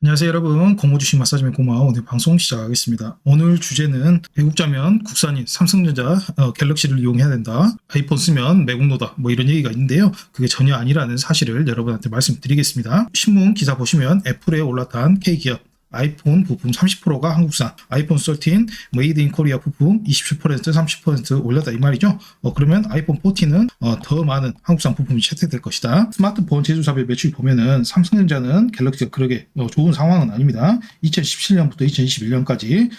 안녕하세요 여러분, 공모주식 마사지맨 고마워. 오늘 방송 시작하겠습니다. 오늘 주제는 애국자면 국산인 삼성전자 갤럭시를 이용해야 된다, 아이폰 쓰면 매국노다, 뭐 이런 얘기가 있는데요. 그게 전혀 아니라는 사실을 여러분한테 말씀드리겠습니다. 신문 기사 보시면 애플에 올라탄 K기업 아이폰 부품 30%가 한국산, 아이폰 13 메이드 인 코리아 부품 27% 30% 올렸다 이 말이죠. 그러면 아이폰 14는 더 많은 한국산 부품이 채택될 것이다. 스마트폰 제조사별 매출 보면은 삼성전자는 갤럭시가 그렇게 좋은 상황은 아닙니다. 2017년부터 2021년까지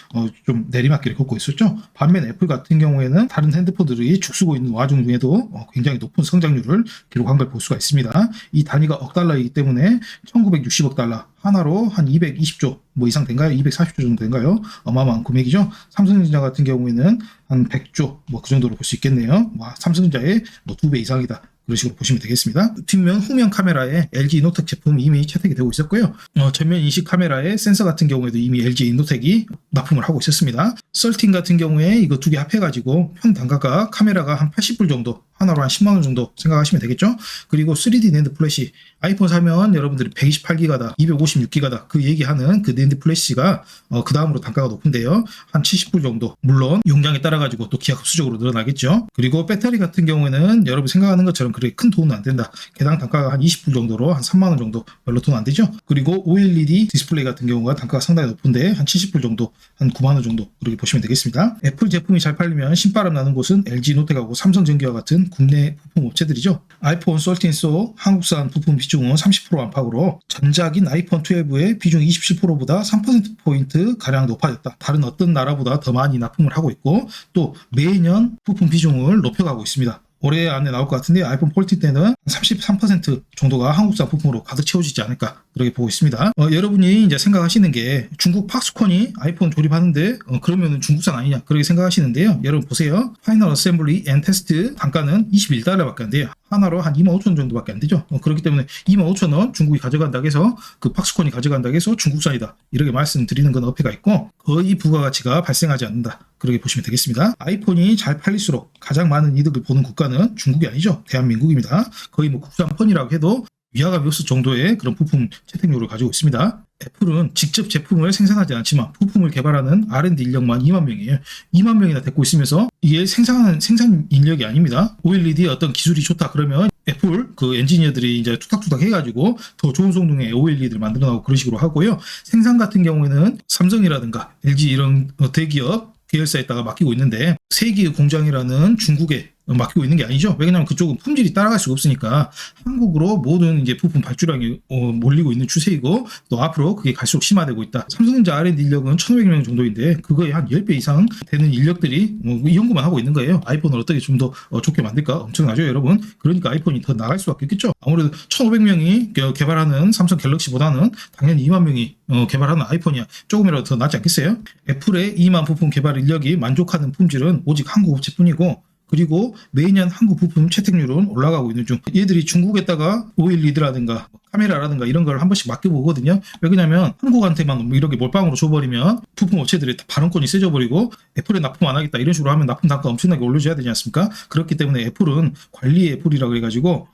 좀 내리막길을 걷고 있었죠. 반면 애플 같은 경우에는 다른 핸드폰들이 죽쓰고 있는 와중 중에도 굉장히 높은 성장률을 기록한 걸 볼 수가 있습니다. 이 단위가 억 달러이기 때문에 1960억 달러 하나로 한 220조 뭐 이상 된가요? 240조 정도 된가요? 어마어마한 금액이죠. 삼성전자 같은 경우에는 한 100조 뭐 그 정도로 볼 수 있겠네요. 삼성전자의 뭐 2배 이상이다. 그런 식으로 보시면 되겠습니다. 뒷면 후면 카메라에 LG 이노텍 제품 이미 채택이 되고 있었고요. 전면 인식 카메라에 센서 같은 경우에도 이미 LG 이노텍이 납품을 하고 있었습니다. 13 같은 경우에 이거 두 개 합해가지고 현 단가가 카메라가 한 80불 정도, 하나로 한 10만원 정도 생각하시면 되겠죠. 그리고 3D 낸드 플래시, 아이폰 사면 여러분들이 128기가다 256기가다 그 얘기하는 그 낸드 플래시가 그 다음으로 단가가 높은데요. 한 70불 정도, 물론 용량에 따라 가지고 또 기하급수적으로 늘어나겠죠. 그리고 배터리 같은 경우에는 여러분 생각하는 것처럼 그렇게 큰 돈은 안 된다. 개당 단가가 한 20불 정도로 한 3만원 정도, 별로 돈 안 되죠. 그리고 OLED 디스플레이 같은 경우가 단가가 상당히 높은데 한 70불 정도, 한 9만원 정도 그렇게 보시면 되겠습니다. 애플 제품이 잘 팔리면 신바람 나는 곳은 LG 노텍하고 삼성전기와 같은 국내 부품 업체들이죠. 아이폰 13소 한국산 부품 비중은 30% 안팎으로 전작인 아이폰 12의 비중 27%보다 3%포인트 가량 높아졌다. 다른 어떤 나라보다 더 많이 납품을 하고 있고, 또 매년 부품 비중을 높여가고 있습니다. 올해 안에 나올 것 같은데 아이폰 14 때는 33% 정도가 한국산 부품으로 가득 채워지지 않을까 그렇게 보고 있습니다. 여러분이 이제 생각하시는 게 중국 팍스콘이 아이폰 조립하는데 그러면 중국산 아니냐 그렇게 생각하시는데요. 여러분 보세요. 파이널 어셈블리 앤 테스트 단가는 21달러밖에 안 돼요. 하나로 한 25,000원 정도밖에 안 되죠. 그렇기 때문에 25,000원 중국이 가져간다고 해서 그 팍스콘이 가져간다고 해서 중국산이다 이렇게 말씀드리는 건 어폐가 있고 거의 부가가치가 발생하지 않는다 그렇게 보시면 되겠습니다. 아이폰이 잘 팔릴수록 가장 많은 이득을 보는 국가는 중국이 아니죠. 대한민국입니다. 거의 뭐 국산폰이라고 해도 위화감이 없을 정도의 그런 부품 채택률을 가지고 있습니다. 애플은 직접 제품을 생산하지 않지만 부품을 개발하는 R&D 인력만 2만 명이에요. 2만 명이나 데리고 있으면서 이게 생산 인력이 아닙니다. OLED의 어떤 기술이 좋다 그러면 애플 그 엔지니어들이 이제 투닥투닥 해가지고 더 좋은 성능의 OLED를 만들어나고 그런 식으로 하고요. 생산 같은 경우에는 삼성이라든가 LG 이런 대기업 계열사에다가 맡기고 있는데 세계의 공장이라는 중국에 맡기고 있는 게 아니죠. 왜냐하면 그쪽은 품질이 따라갈 수가 없으니까 한국으로 모든 이제 부품 발주량이 몰리고 있는 추세이고 또 앞으로 그게 갈수록 심화되고 있다. 삼성전자 R&D 인력은 1,500명 정도인데 그거에 한 10배 이상 되는 인력들이 이 연구만 하고 있는 거예요. 아이폰을 어떻게 좀 더 좋게 만들까 엄청나죠 여러분. 그러니까 아이폰이 더 나갈 수밖에 없겠죠. 아무래도 1,500명이 개발하는 삼성 갤럭시보다는 당연히 2만 명이 개발하는 아이폰이야 조금이라도 더 낫지 않겠어요? 애플의 2만 부품 개발 인력이 만족하는 품질은 오직 한국 업체뿐이고 그리고 매년 한국 부품 채택률은 올라가고 있는 중. 얘들이 중국에다가 OLED라든가 카메라라든가 이런 걸 한 번씩 맡겨보거든요. 왜 그러냐면 한국한테만 이렇게 몰빵으로 줘버리면 부품 업체들이 발언권이 세져버리고 애플에 납품 안 하겠다 이런 식으로 하면 납품 단가 엄청나게 올려줘야 되지 않습니까? 그렇기 때문에 애플은 관리의 애플이라고 해가지고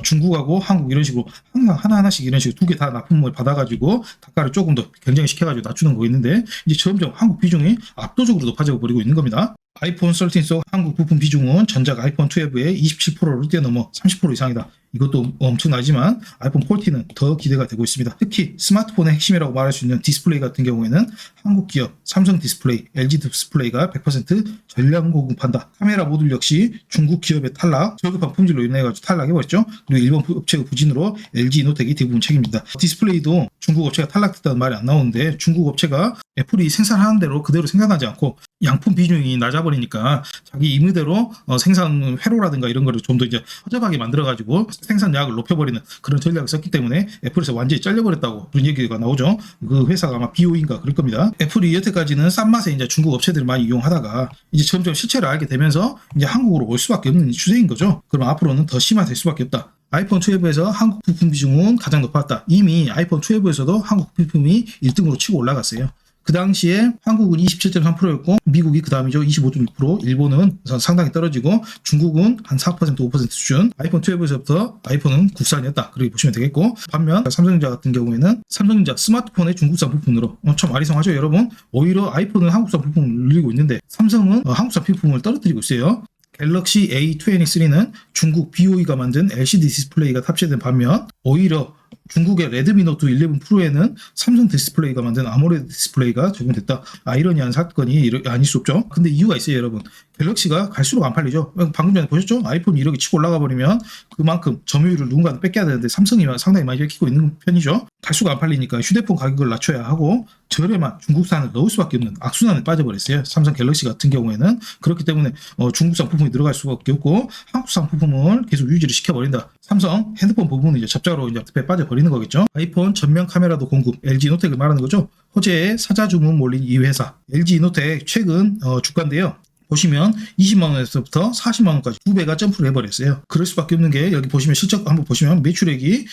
중국하고 한국 이런 식으로 하나하나씩 이런 식으로 두 개 다 납품을 받아가지고 단가를 조금 더 경쟁시켜가지고 낮추는 거 있는데 이제 점점 한국 비중이 압도적으로 높아져 버리고 있는 겁니다. 아이폰 13 속 한국 부품 비중은 전작 아이폰 12의 27%를 뛰어넘어 30% 이상이다. 이것도 엄청나지만 아이폰 14는 더 기대가 되고 있습니다. 특히 스마트폰의 핵심이라고 말할 수 있는 디스플레이 같은 경우에는 한국 기업 삼성 디스플레이, LG 디스플레이가 100% 전량 공급한다. 카메라 모듈 역시 중국 기업의 탈락, 저급한 품질로 인해가지고 탈락해버렸죠. 그리고 일본 업체의 부진으로 LG 이노텍이 대부분 책임집니다. 디스플레이도 중국 업체가 탈락됐다는 말이 안 나오는데 중국 업체가 애플이 생산하는 대로 그대로 생산하지 않고 양품 비중이 낮아버리니까 자기 임의대로 생산 회로라든가 이런 거를 좀 더 이제 허접하게 만들어가지고 생산량을 높여버리는 그런 전략을 썼기 때문에 애플에서 완전히 잘려버렸다고 그런 얘기가 나오죠. 그 회사가 아마 BO인가 그럴 겁니다. 애플이 여태까지는 싼 맛에 이제 중국 업체들을 많이 이용하다가 이제 점점 실체를 알게 되면서 이제 한국으로 올 수밖에 없는 추세인 거죠. 그럼 앞으로는 더 심화될 수밖에 없다. 아이폰 12에서 한국 부품 비중은 가장 높았다. 이미 아이폰 12에서도 한국 부품이 1등으로 치고 올라갔어요. 그 당시에 한국은 27.3%였고 미국이 그 다음이죠. 25.6%, 일본은 상당히 떨어지고 중국은 한 4%, 5% 수준. 아이폰 12에서부터 아이폰은 국산이었다. 그렇게 보시면 되겠고, 반면 삼성전자 같은 경우에는 삼성전자 스마트폰의 중국산 부품으로 참 아리송하죠, 여러분. 오히려 아이폰은 한국산 부품을 늘리고 있는데 삼성은 한국산 부품을 떨어뜨리고 있어요. 갤럭시 A23는 중국 BOE가 만든 LCD 디스플레이가 탑재된 반면 오히려 중국의 레드미 노트 11 프로에는 삼성 디스플레이가 만든 아모레드 디스플레이가 적용됐다. 아이러니한 사건이 아닐 수 없죠. 근데 이유가 있어요, 여러분. 갤럭시가 갈수록 안 팔리죠. 방금 전에 보셨죠? 아이폰이 이렇게 치고 올라가 버리면 그만큼 점유율을 누군가는 뺏겨야 되는데 삼성이 상당히 많이 뺏기고 있는 편이죠. 갈수록 안 팔리니까 휴대폰 가격을 낮춰야 하고 저렴한 중국산을 넣을 수밖에 없는 악순환에 빠져버렸어요. 삼성 갤럭시 같은 경우에는. 그렇기 때문에 중국산 부품이 들어갈 수밖에 없고 한국산 부품을 계속 유지를 시켜버린다. 삼성 핸드폰 부분은 이제 적자로 이제 빠져버리는 거겠죠. 아이폰 전면 카메라도 공급, LG노텍을 말하는 거죠. 호재에 사자 주문 몰린 이 회사 LG노텍 최근 주가인데요. 보시면 20만원에서부터 40만원까지 2배가 점프를 해버렸어요. 그럴 수밖에 없는 게 여기 보시면 실적 한번 보시면 매출액이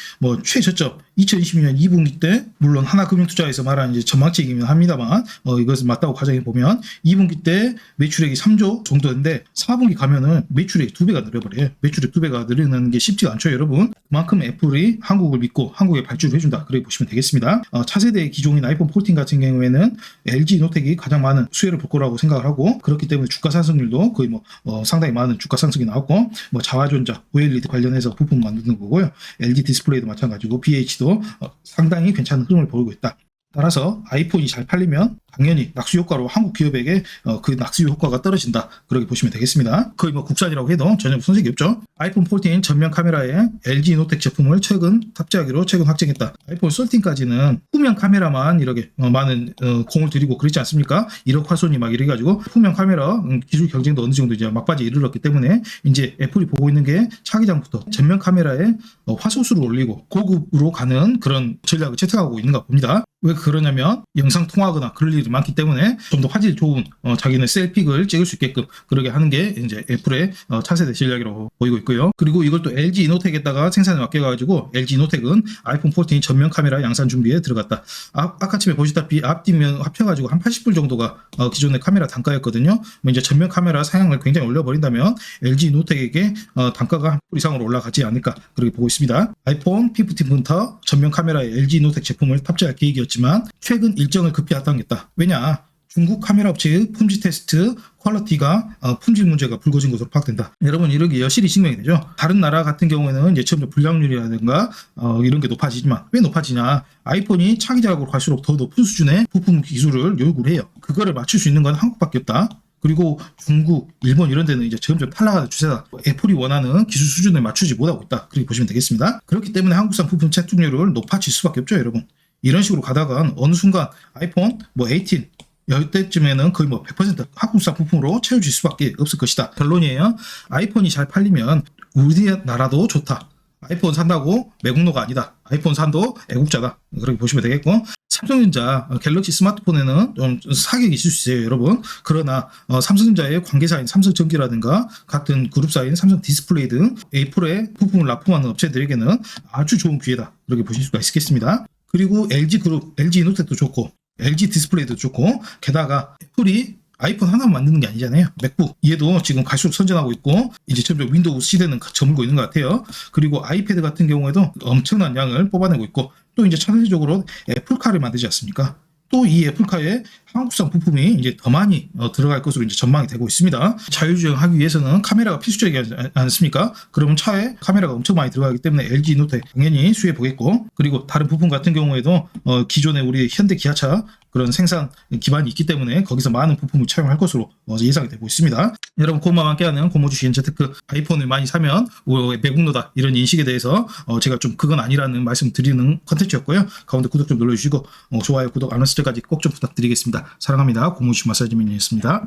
최저점 2022년 2분기 때 물론 하나금융투자에서 말하는 이제 전망치이긴 합니다만 이것을 맞다고 가정해 보면 2분기 때 매출액이 3조 정도인데 4분기 가면은 매출액이 2배가 늘어버려요. 매출액 2배가 늘어나는 게 쉽지가 않죠, 여러분. 그만큼 애플이 한국을 믿고 한국에 발주를 해준다. 그렇게 보시면 되겠습니다. 차세대 기종인 아이폰 14 같은 경우에는 LG노텍이 가장 많은 수혜를 볼 거라고 생각을 하고 그렇기 때문에 주가 상승률도 거의 상당히 많은 주가 상승이 나왔고 자화전자, OLED 관련해서 부품 만드는 거고요. LG 디스플레이도 마찬가지고 BH도 상당히 괜찮은 흐름을 보이고 있다. 따라서 아이폰이 잘 팔리면 당연히 낙수 효과로 한국 기업에게 그 낙수 효과가 떨어진다. 그렇게 보시면 되겠습니다. 거의 국산이라고 해도 전혀 손색이 없죠. 아이폰 14 전면 카메라에 LG노텍 제품을 최근 확정했다. 아이폰 13까지는 후면 카메라만 이렇게 많은 공을 들이고 그렇지 않습니까? 1억 화소니 이래가지고 후면 카메라 기술 경쟁도 어느 정도 이제 막바지에 이르렀기 때문에 이제 애플이 보고 있는 게 차기작부터 전면 카메라에 화소수를 올리고 고급으로 가는 그런 전략을 채택하고 있는가 봅니다. 왜 그러냐면 영상 통화하거나 그럴 일이 많기 때문에 좀 더 화질 좋은 자기는 셀픽을 찍을 수 있게끔 그렇게 하는 게 이제 애플의 차세대 전략이라고 보이고 있고요. 그리고 이걸 또 LG 이노텍에다가 생산을 맡겨가지고 LG 이노텍은 아이폰 14 전면 카메라 양산 준비에 들어갔다. 아까쯤에 보시다시피 앞뒷면 합쳐가지고 한 80불 정도가 기존의 카메라 단가였거든요. 이제 전면 카메라 사양을 굉장히 올려버린다면 LG 이노텍에게 단가가 한 불 이상으로 올라가지 않을까 그렇게 보고 있습니다. 아이폰 P15부터 전면 카메라에 LG 이노텍 제품을 탑재할 계획이었지만 최근 일정을 급히 앞당겼다. 왜냐? 중국 카메라 업체의 품질 테스트 퀄리티가 품질 문제가 불거진 것으로 파악된다. 여러분 이렇게 여실히 증명이 되죠. 다른 나라 같은 경우에는 이제 점점 불량률이라든가 이런 게 높아지지만 왜 높아지냐? 아이폰이 차기작으로 갈수록 더 높은 수준의 부품 기술을 요구를 해요. 그거를 맞출 수 있는 건 한국밖에 없다. 그리고 중국, 일본 이런 데는 이제 점점 탈락하는 추세다. 애플이 원하는 기술 수준에 맞추지 못하고 있다. 그렇게 보시면 되겠습니다. 그렇기 때문에 한국산 부품 채택률을 높아질 수밖에 없죠, 여러분. 이런 식으로 가다가 어느 순간 아이폰 18 이때쯤에는 거의 100% 한국산 부품으로 채워질 수밖에 없을 것이다. 결론이에요. 아이폰이 잘 팔리면 우리나라도 좋다. 아이폰 산다고 매국노가 아니다. 아이폰 산도 애국자다. 그렇게 보시면 되겠고 삼성전자 갤럭시 스마트폰에는 좀 사격이 있을 수 있어요, 여러분. 그러나 삼성전자의 관계사인 삼성전기라든가 같은 그룹사인 삼성 디스플레이 등 애플의 부품을 납품하는 업체들에게는 아주 좋은 기회다. 그렇게 보실 수가 있겠습니다. 그리고 LG그룹, LG이노텍도 좋고 LG 디스플레이도 좋고 게다가 애플이 아이폰 하나만 만드는 게 아니잖아요. 맥북 얘도 지금 갈수록 선전하고 있고 이제 점점 윈도우 시대는 저물고 있는 것 같아요. 그리고 아이패드 같은 경우에도 엄청난 양을 뽑아내고 있고 또 이제 차세대적으로 애플카를 만들지 않습니까? 또 이 애플카에 한국산 부품이 이제 더 많이 들어갈 것으로 이제 전망이 되고 있습니다. 자율주행하기 위해서는 카메라가 필수적이지 않습니까? 그러면 차에 카메라가 엄청 많이 들어가기 때문에 LG 노텍 당연히 수혜 보겠고 그리고 다른 부품 같은 경우에도 기존의 우리 현대 기아차 그런 생산 기반이 있기 때문에 거기서 많은 부품을 차용할 것으로 예상이 되고 있습니다. 여러분 고마와 함께하는 고모주시 엔제테크 아이폰을 많이 사면 매국노다 이런 인식에 대해서 제가 좀 그건 아니라는 말씀 드리는 컨텐츠였고요. 가운데 구독 좀 눌러주시고 좋아요, 구독, 알람 설정까지 꼭 좀 부탁드리겠습니다. 사랑합니다. 고모주시 마사지민이었습니다.